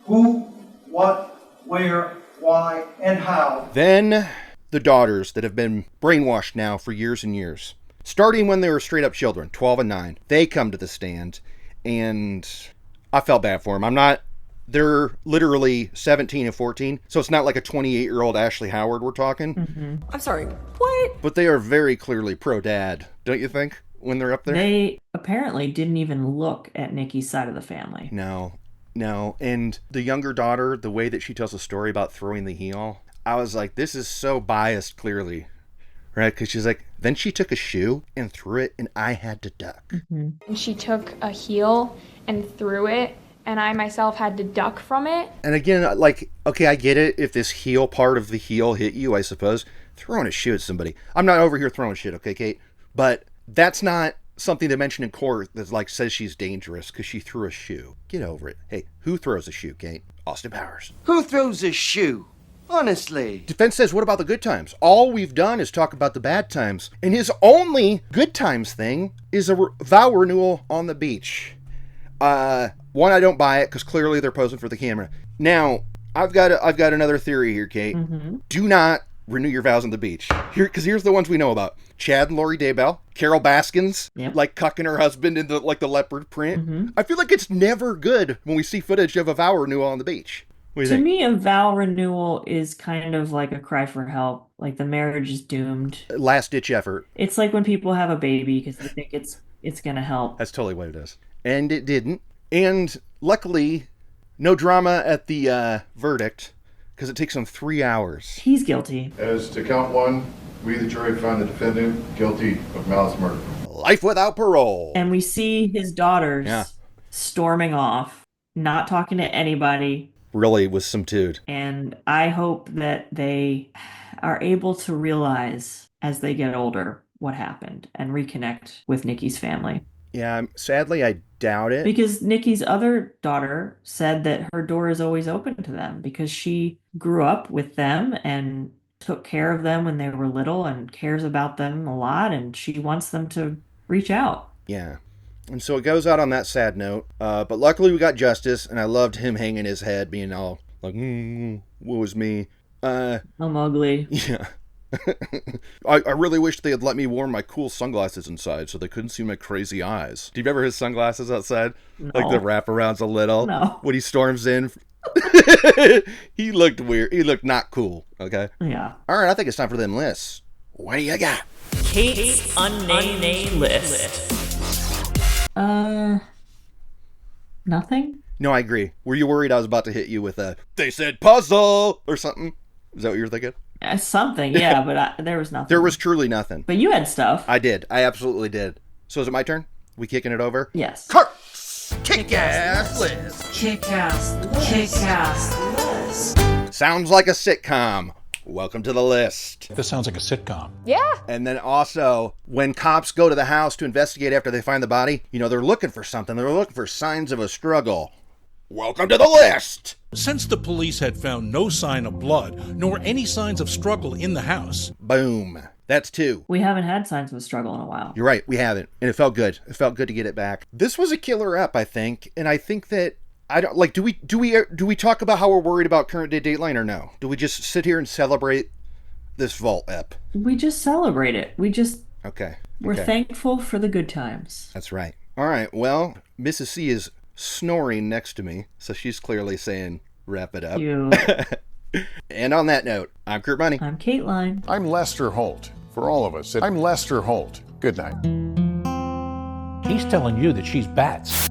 who, what, where, why, and how. Then the daughters that have been brainwashed now for years and years, starting when they were straight up children, 12 and 9, they come to the stand, and I felt bad for them. They're literally 17 and 14, so it's not like a 28-year-old Ashley Howard we're talking. Mm-hmm. I'm sorry, what? But they are very clearly pro-dad, don't you think, when they're up there? They apparently didn't even look at Nique's side of the family. No. And the younger daughter, the way that she tells a story about throwing the heel, I was like, this is so biased, clearly, right? Because she's like, then she took a shoe and threw it, and I had to duck. Mm-hmm. And she took a heel and threw it, and I myself had to duck from it. And again, like, okay, I get it. If this heel part of the heel hit you, I suppose. Throwing a shoe at somebody. I'm not over here throwing shit, okay, Kate? But that's not something to mention in court that like says she's dangerous because she threw a shoe. Get over it. Hey, who throws a shoe, Kate? Austin Powers. Who throws a shoe? Honestly. Defense says, what about the good times? All we've done is talk about the bad times. And his only good times thing is a vow renewal on the beach. One, I don't buy it because clearly they're posing for the camera. Now, I've got another theory here, Kate. Mm-hmm. Do not renew your vows on the beach. Because here's the ones we know about. Chad and Lori Daybell, Carol Baskins, like cucking her husband in the leopard print. Mm-hmm. I feel like it's never good when we see footage of a vow renewal on the beach. To me, a vow renewal is kind of like a cry for help. Like the marriage is doomed. Last ditch effort. It's like when people have a baby because they think it's gonna help. That's totally what it is. And it didn't. And luckily, no drama at the verdict because it takes them 3 hours. He's guilty. As to count one, we, the jury, found the defendant guilty of malice murder. Life without parole. And we see his daughters storming off, not talking to anybody. Really was some dude. And I hope that they are able to realize as they get older what happened and reconnect with Nique's family. Yeah, sadly, I doubt it. Because Nique's other daughter said that her door is always open to them because she grew up with them and took care of them when they were little and cares about them a lot, and she wants them to reach out. Yeah. And so it goes out on that sad note. But luckily we got justice, and I loved him hanging his head, being all like, woe is me. I'm ugly. Yeah. I really wish they had let me wear my cool sunglasses inside so they couldn't see my crazy eyes. Do you remember his sunglasses outside? No. Like the wraparounds a little? No. When he storms in. He looked weird. He looked not cool. Okay? Yeah. All right, I think it's time for them lists. What do you got? Kate's unnamed list. Nothing? No, I agree. Were you worried I was about to hit you with a, they said puzzle or something? Is that what you were thinking? Something, yeah, but there was nothing. There was truly nothing. But you had stuff. I did. I absolutely did. So is it my turn? We kicking it over? Yes. Kurt's Kick-Ass List. Kick-Ass List. Sounds like a sitcom. Welcome to the list. This sounds like a sitcom. Yeah. And then also, when cops go to the house to investigate after they find the body, they're looking for something. They're looking for signs of a struggle. Welcome to the list. Since the police had found no sign of blood, nor any signs of struggle in the house. Boom. That's 2. We haven't had signs of a struggle in a while. You're right, we haven't. And it felt good. It felt good to get it back. This was a killer ep, I think. And I think that, I don't, like, do we talk about how we're worried about current day Dateline or no? Do we just sit here and celebrate this vault ep? We just celebrate it. Okay. We're thankful for the good times. That's right. All right, well, Mrs. C is snoring next to me, so she's clearly saying, wrap it up. You. And on that note, I'm Kurt Money. I'm Kateline. I'm Lester Holt. For all of us, I'm Lester Holt. Good night. He's telling you that she's bats.